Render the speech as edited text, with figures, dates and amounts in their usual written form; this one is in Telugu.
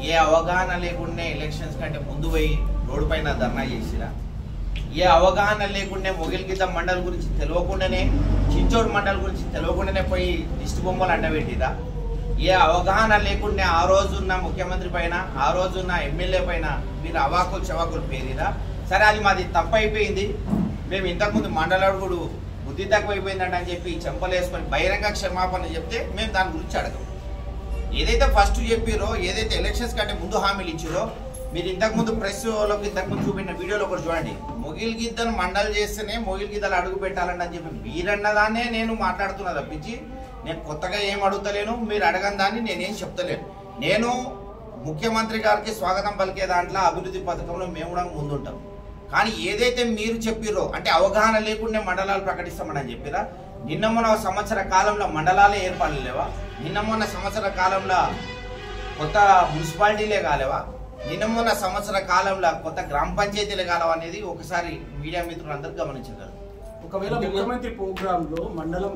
ఏ అవగాహన లేకుండా ఎలక్షన్స్ కంటే ముందు పోయి రోడ్డు పైన ధర్నా చేసిరా? ఏ అవగాహన లేకుండా మొగిలిగిద్ద మండల్ గురించి తెలియకుండానే, చించోడు మండల్ గురించి తెలియకుండానే పోయి దిష్టి బొమ్మలు అడ్డబెట్టిరా? ఏ అవగాహన లేకుండా ఆ రోజున్న ముఖ్యమంత్రి పైన, ఆ రోజున్న ఎమ్మెల్యే పైన మీరు అవాకులు చవాకులు పేరిరా? సరే, అది మాది తప్పు అయిపోయింది, మేము ఇంతకుముందు మండలాడుగుడు బుద్ధి తక్కువైపోయిందంట అని చెప్పి చెంపలేసుకొని బహిరంగ క్షమాపణ చెప్తే మేము దాని గురించి అడగం. ఏదైతే ఫస్ట్ చెప్పిరో, ఏదైతే ఎలక్షన్స్ కంటే ముందు హామీలు ఇచ్చిరో, మీరు ఇంతకుముందు ప్రెస్లోకి ఇంతకుముందు చూపిన వీడియోలో ఒకటి చూడండి. మొగిలిగిద్దను మండలు చేస్తేనే మొగిలిగిద్దలు అడుగు పెట్టాలండి అని చెప్పి మీరన్నదాన్నే నేను మాట్లాడుతున్నా తప్పించి నేను కొత్తగా ఏం అడుగుతలేను, మీరు అడగని దాన్ని నేనేం చెప్తలేను. నేను ముఖ్యమంత్రి గారికి స్వాగతం పలికే దాంట్లో అభివృద్ధి పథకంలో మేము కూడా ముందుంటాం. కానీ ఏదైతే మీరు చెప్పిరో, అంటే అవగాహన లేకుండా మండలాలు ప్రకటిస్తామని చెప్పిరా? నిన్న మొన్న సంవత్సర కాలంలో మండలాలే ఏర్పాటు లేవా? నిన్న మొన్న సంవత్సర కాలంలో కొత్త మున్సిపాలిటీలే కాలేవా? నిన్న మొన్న సంవత్సర కాలంలో కొత్త గ్రామ పంచాయతీలే కాలేవా అనేది ఒకసారి మీడియా మిత్రులందరూ గమనించగలరు. ఒకవేళ ముఖ్యమంత్రి ప్రోగ్రామ్ లో మండలం